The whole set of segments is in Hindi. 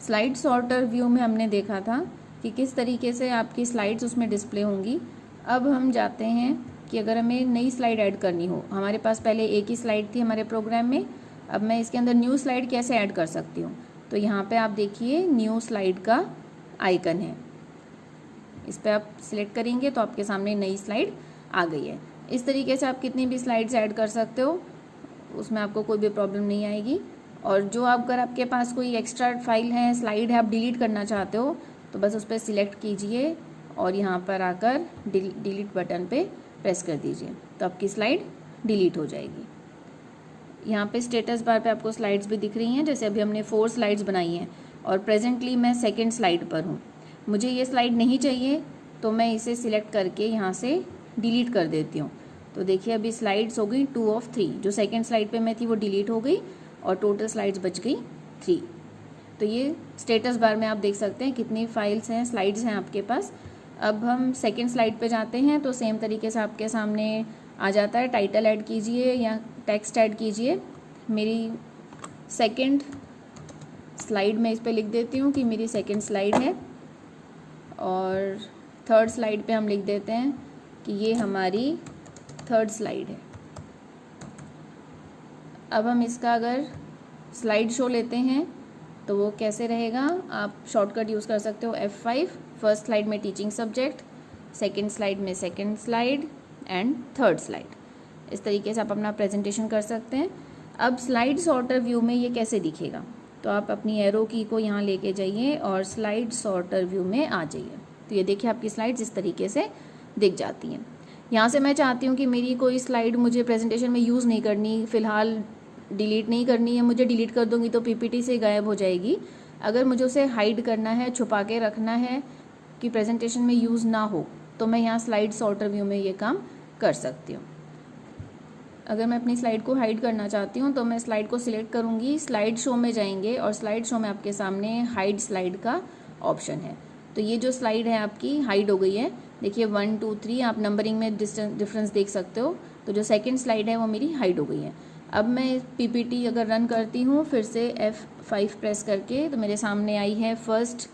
स्लाइड सॉर्टर व्यू में हमने देखा था कि किस तरीके से आपकी स्लाइड्स उसमें डिस्प्ले होंगी। अब हम जाते हैं कि अगर हमें नई स्लाइड ऐड करनी हो, हमारे पास पहले एक ही स्लाइड थी हमारे प्रोग्राम में, अब मैं इसके अंदर न्यू स्लाइड कैसे ऐड कर सकती हूँ। तो यहाँ पे आप देखिए न्यू स्लाइड का आइकन है, इस पर आप सिलेक्ट करेंगे तो आपके सामने नई स्लाइड आ गई है। इस तरीके से आप कितनी भी स्लाइड्स ऐड कर सकते हो, उसमें आपको कोई भी प्रॉब्लम नहीं आएगी। और जो अगर आपके पास कोई एक्स्ट्रा फाइल है, स्लाइड है, आप डिलीट करना चाहते हो तो बस उस पर सिलेक्ट कीजिए और यहाँ पर आकर डिलीट बटन पे प्रेस कर दीजिए तो आपकी स्लाइड डिलीट हो जाएगी। यहाँ पे स्टेटस बार पे आपको स्लाइड्स भी दिख रही हैं, जैसे अभी हमने 4 स्लाइड्स बनाई हैं और प्रेजेंटली मैं सेकेंड स्लाइड पर हूँ। मुझे ये स्लाइड नहीं चाहिए तो मैं इसे सिलेक्ट करके यहाँ से डिलीट कर देती हूँ। तो देखिए अभी स्लाइड्स हो गई 2 of 3, जो सेकेंड स्लाइड पे मैं थी वो डिलीट हो गई और टोटल स्लाइड्स बच गई 3। तो ये स्टेटस बार में आप देख सकते हैं कितनी फाइल्स हैं, स्लाइड्स हैं आपके पास। अब हम सेकेंड स्लाइड पे जाते हैं तो सेम तरीके से आपके सामने आ जाता है, टाइटल ऐड कीजिए या टेक्स्ट ऐड कीजिए। मेरी सेकेंड स्लाइड में इस पर लिख देती हूँ कि मेरी सेकेंड स्लाइड है और थर्ड स्लाइड पे हम लिख देते हैं कि ये हमारी थर्ड स्लाइड है। अब हम इसका अगर स्लाइड शो लेते हैं तो वो कैसे रहेगा, आप शॉर्टकट यूज़ कर सकते हो F5। फर्स्ट स्लाइड में टीचिंग सब्जेक्ट, सेकंड स्लाइड में second slide and third slide. इस तरीके से आप अपना प्रेजेंटेशन कर सकते हैं। अब स्लाइड सॉर्टर व्यू में ये कैसे दिखेगा, तो आप अपनी एरो की को यहाँ लेके जाइए और स्लाइड सॉर्टर व्यू में आ जाइए। तो ये देखिए आपकी स्लाइड्स इस तरीके से दिख जाती हैं। यहाँ से मैं चाहती हूँ कि मेरी कोई स्लाइड मुझे प्रेजेंटेशन में यूज़ नहीं करनी, फ़िलहाल डिलीट नहीं करनी है, मुझे डिलीट कर दूँगी तो पीपीटी से गायब हो जाएगी। अगर मुझे उसे हाइड करना है, छुपा के रखना है कि प्रेजेंटेशन में यूज़ ना हो, तो मैं यहाँ स्लाइड सॉर्टर व्यू में ये काम कर सकती हूँ। अगर मैं अपनी स्लाइड को हाइड करना चाहती हूँ तो मैं स्लाइड को सिलेक्ट करूँगी, स्लाइड शो में जाएंगे और स्लाइड शो में आपके सामने हाइड स्लाइड का ऑप्शन है। तो ये जो स्लाइड है आपकी हाइड हो गई है। देखिए 1 2 3 आप नंबरिंग में डिफरेंस देख सकते हो। तो जो सेकंड स्लाइड है वो मेरी हाइड हो गई है। अब मैं पीपीटी अगर रन करती हूँ फिर से F5 प्रेस करके, तो मेरे सामने आई है फर्स्ट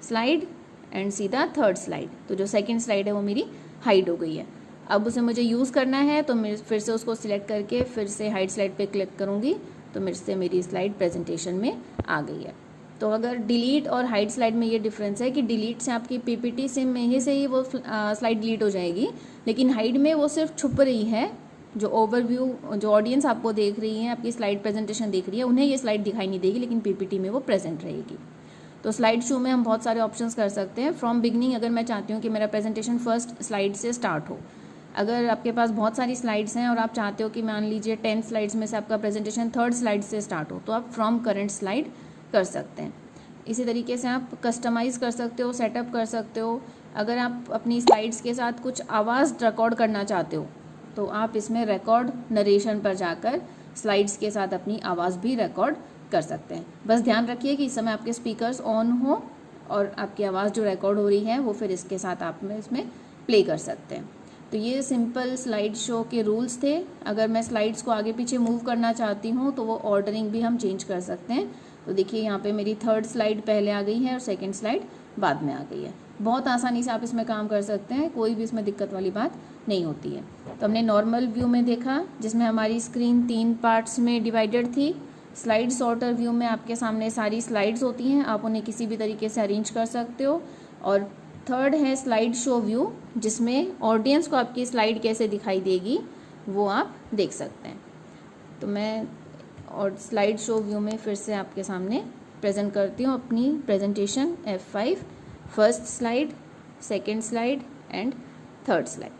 स्लाइड एंड सीधा थर्ड स्लाइड। तो जो सेकंड स्लाइड है वो मेरी हाइड हो गई है। अब उसे मुझे यूज़ करना है तो मैं फिर से उसको सिलेक्ट करके फिर से हाइड स्लाइड पे क्लिक करूँगी तो मेरे से मेरी स्लाइड प्रेजेंटेशन में आ गई है। तो अगर डिलीट और हाइड स्लाइड में ये डिफरेंस है कि डिलीट से आपकी पीपीटी से में से ही वो स्लाइड डिलीट हो जाएगी, लेकिन हाइड में वो सिर्फ छुप रही है। जो ओवरव्यू, जो ऑडियंस आपको देख रही है, आपकी स्लाइड प्रेजेंटेशन देख रही है, उन्हें ये स्लाइड दिखाई नहीं देगी, लेकिन पीपीटी में वो प्रेजेंट रहेगी। तो स्लाइड शो में हम बहुत सारे ऑप्शंस कर सकते हैं। फ्रॉम बिगनिंग अगर मैं चाहती हूँ कि मेरा प्रेजेंटेशन फर्स्ट स्लाइड से स्टार्ट हो। अगर आपके पास बहुत सारी स्लाइड्स हैं और आप चाहते हो कि मान लीजिए 10 स्लाइड्स में से आपका प्रेजेंटेशन थर्ड स्लाइड से स्टार्ट हो, तो आप फ्रॉम करंट स्लाइड कर सकते हैं। इसी तरीके से आप कस्टमाइज़ कर सकते हो, सेटअप कर सकते हो। अगर आप अपनी स्लाइड्स के साथ कुछ आवाज़ रिकॉर्ड करना चाहते हो तो आप इसमें रिकॉर्ड नरेशन पर जाकर स्लाइड्स के साथ अपनी आवाज़ भी रिकॉर्ड कर सकते हैं। बस ध्यान रखिए कि इस समय आपके स्पीकर्स ऑन हो और आपकी आवाज़ जो रिकॉर्ड हो रही है वो फिर इसके साथ आप में इसमें प्ले कर सकते हैं। तो ये सिंपल स्लाइड शो के रूल्स थे। अगर मैं स्लाइड्स को आगे पीछे मूव करना चाहती हूँ तो वो ऑर्डरिंग भी हम चेंज कर सकते हैं। तो देखिए यहाँ पे मेरी थर्ड स्लाइड पहले आ गई है और सेकंड स्लाइड बाद में आ गई है। बहुत आसानी से आप इसमें काम कर सकते हैं, कोई भी इसमें दिक्कत वाली बात नहीं होती है। तो हमने नॉर्मल व्यू में देखा जिसमें हमारी स्क्रीन 3 पार्ट्स में डिवाइडेड थी। स्लाइड सॉर्टर व्यू में आपके सामने सारी स्लाइड्स होती हैं, आप उन्हें किसी भी तरीके से अरेंज कर सकते हो। और थर्ड है स्लाइड शो व्यू, जिसमें ऑडियंस को आपकी स्लाइड कैसे दिखाई देगी वो आप देख सकते हैं। तो मैं और स्लाइड शो व्यू में फिर से आपके सामने प्रेजेंट करती हूँ अपनी presentation. F5 first slide, second slide and third slide.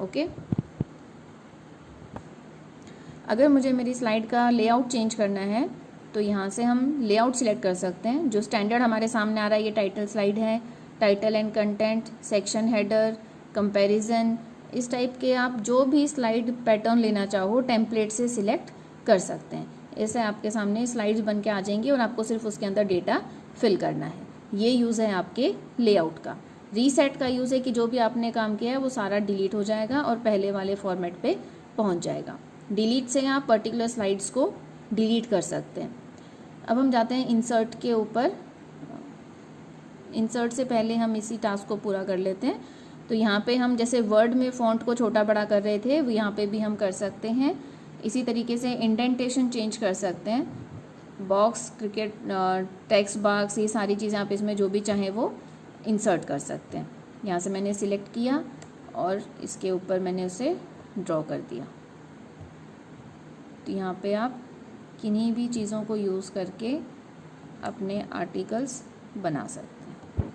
Okay. अगर मुझे मेरी स्लाइड का लेआउट चेंज करना है तो यहाँ से हम लेआउट सिलेक्ट कर सकते हैं। जो स्टैंडर्ड हमारे सामने आ रहा है ये टाइटल स्लाइड है। Title and content, section header, comparison, इस टाइप के आप जो भी स्लाइड पैटर्न लेना चाहो टेम्पलेट से सिलेक्ट कर सकते हैं। ऐसे आपके सामने स्लाइड्स बन के आ जाएंगी और आपको सिर्फ उसके अंदर डेटा फिल करना है। ये यूज़ है आपके लेआउट का। रीसेट का यूज़ है कि जो भी आपने काम किया है वो सारा डिलीट हो जाएगा और पहले वाले फॉर्मेट पे पहुंच जाएगा। डिलीट से आप पर्टिकुलर स्लाइड्स को डिलीट कर सकते हैं। अब हम जाते हैं इंसर्ट के ऊपर। इंसर्ट से पहले हम इसी टास्क को पूरा कर लेते हैं। तो यहाँ पे हम जैसे वर्ड में फ़ॉन्ट को छोटा बड़ा कर रहे थे, वो यहाँ पे भी हम कर सकते हैं। इसी तरीके से इंडेंटेशन चेंज कर सकते हैं। बॉक्स, क्रिकेट, टेक्स्ट बॉक्स, ये सारी चीज़ें आप इसमें जो भी चाहें वो इंसर्ट कर सकते हैं। यहाँ से मैंने सिलेक्ट किया और इसके ऊपर मैंने उसे ड्रॉ कर दिया। तो यहाँ पे आप किन्हीं भी चीज़ों को यूज़ करके अपने आर्टिकल्स बना सकते हैं।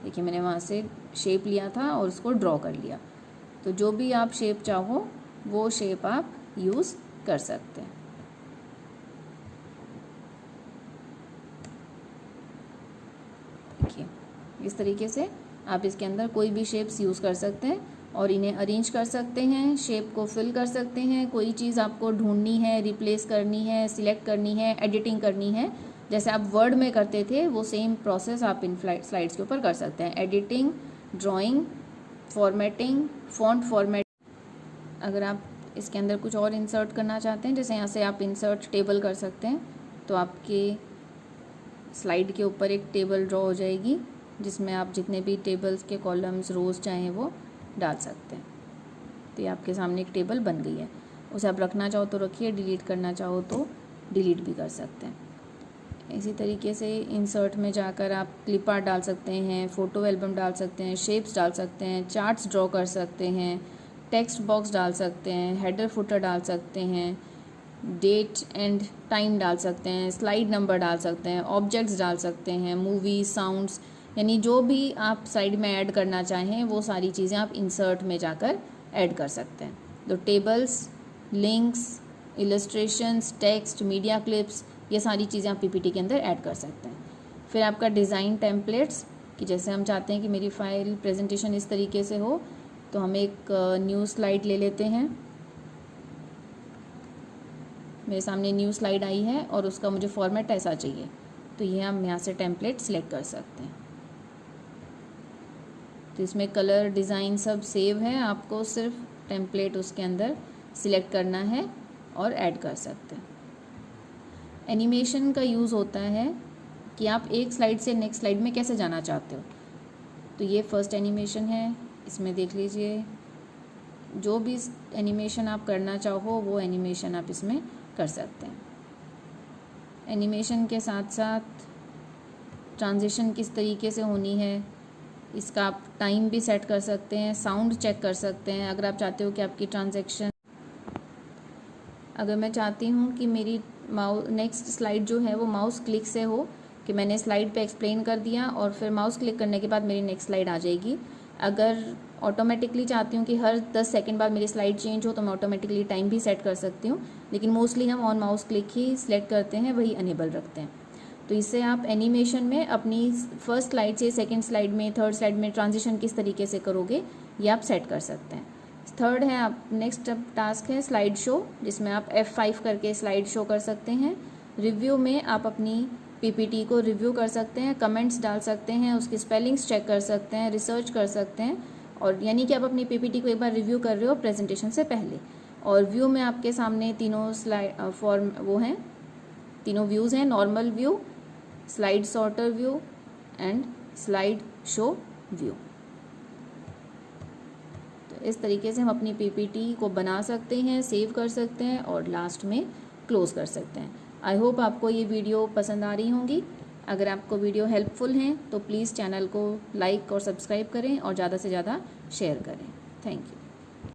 देखिए मैंने वहाँ से शेप लिया था और उसको ड्रॉ कर लिया। तो जो भी आप शेप चाहो वो शेप आप यूज़ कर सकते हैं। देखिए इस तरीके से आप इसके अंदर कोई भी शेप्स यूज़ कर सकते हैं और इन्हें अरेंज कर सकते हैं, शेप को फिल कर सकते हैं। कोई चीज़ आपको ढूंढनी है, रिप्लेस करनी है, सिलेक्ट करनी है, एडिटिंग करनी है, जैसे आप वर्ड में करते थे वो सेम प्रोसेस आप इन स्लाइड्स के ऊपर कर सकते हैं। Editing, drawing, formatting, font format. अगर आप इसके अंदर कुछ और इंसर्ट करना चाहते हैं, जैसे यहाँ से आप इंसर्ट टेबल कर सकते हैं, तो आपके स्लाइड के ऊपर एक टेबल ड्रॉ हो जाएगी जिसमें आप जितने भी टेबल्स के कॉलम्स, रोज़ चाहें वो डाल सकते हैं। तो ये आपके सामने एक टेबल बन गई है। उसे आप रखना चाहो तो रखिए, डिलीट करना चाहो तो डिलीट भी कर सकते हैं। इसी तरीके से इंसर्ट में जाकर आप क्लिप आर्ट डाल सकते हैं, फ़ोटो एल्बम डाल सकते हैं, शेप्स डाल सकते हैं, चार्ट्स ड्रॉ कर सकते हैं, टेक्स्ट बॉक्स डाल सकते हैं, हेडर फुटर डाल सकते हैं, डेट एंड टाइम डाल सकते हैं, स्लाइड नंबर डाल सकते हैं, ऑब्जेक्ट्स डाल सकते हैं, मूवी, साउंड्स, यानी जो भी आप साइड में ऐड करना चाहें वो सारी चीज़ें आप इंसर्ट में जाकर ऐड कर सकते हैं। तो tables, links, illustrations, text, media clips, ये सारी चीज़ें आप पीपीटी के अंदर ऐड कर सकते हैं। फिर आपका डिज़ाइन टेम्पलेट्स, कि जैसे हम चाहते हैं कि मेरी फाइल प्रेजेंटेशन इस तरीके से हो, तो हम एक न्यू स्लाइड ले लेते हैं। मेरे सामने न्यू स्लाइड आई है और उसका मुझे फॉर्मेट ऐसा चाहिए, तो ये हम यहाँ से टेम्पलेट सिलेक्ट कर सकते हैं। तो इसमें कलर, डिज़ाइन सब सेव है, आपको सिर्फ टेम्पलेट उसके अंदर सिलेक्ट करना है और ऐड कर सकते हैं। एनिमेशन का यूज़ होता है कि आप एक स्लाइड से नेक्स्ट स्लाइड में कैसे जाना चाहते हो। तो ये फर्स्ट एनिमेशन है, इसमें देख लीजिए जो भी एनिमेशन आप करना चाहो वो एनिमेशन आप इसमें कर सकते हैं। एनिमेशन के साथ साथ ट्रांजिशन किस तरीके से होनी है इसका आप टाइम भी सेट कर सकते हैं, साउंड चेक कर सकते हैं। अगर आप चाहते हो कि आपकी ट्रांजैक्शन, अगर मैं चाहती हूँ कि मेरी नेक्स्ट स्लाइड जो है वो माउस क्लिक से हो, कि मैंने स्लाइड पे एक्सप्लेन कर दिया और फिर माउस क्लिक करने के बाद मेरी नेक्स्ट स्लाइड आ जाएगी। अगर ऑटोमेटिकली चाहती हूँ कि हर 10 सेकंड बाद मेरी स्लाइड चेंज हो तो मैं ऑटोमेटिकली टाइम भी सेट कर सकती हूँ, लेकिन मोस्टली हम on mouse click he select करते हैं, वही अनेबल रखते हैं। तो इससे आप एनिमेशन में अपनी फर्स्ट स्लाइड से सेकंड स्लाइड में, थर्ड स्लाइड में ट्रांजिशन किस तरीके से करोगे ये आप सेट कर सकते हैं। थर्ड है आप नेक्स्ट टास्क है स्लाइड शो, जिसमें आप F5 करके स्लाइड शो कर सकते हैं। रिव्यू में आप अपनी पीपीटी को रिव्यू कर सकते हैं, कमेंट्स डाल सकते हैं, उसकी स्पेलिंग्स चेक कर सकते हैं, रिसर्च कर सकते हैं, और यानी कि आप अपनी पीपीटी को एक बार रिव्यू कर रहे हो प्रेजेंटेशन से पहले। और व्यू में आपके सामने तीनों स्लाइड फॉर्म वो हैं, तीनों व्यूज़ हैं, normal view, slide sorter view and slide show view. तो इस तरीके से हम अपनी पीपीटी को बना सकते हैं, सेव कर सकते हैं और लास्ट में क्लोज कर सकते हैं। आई होप आपको ये वीडियो पसंद आ रही होंगी। अगर आपको वीडियो हेल्पफुल हैं तो प्लीज़ चैनल को लाइक और सब्सक्राइब करें और ज़्यादा से ज़्यादा शेयर करें। Thank you.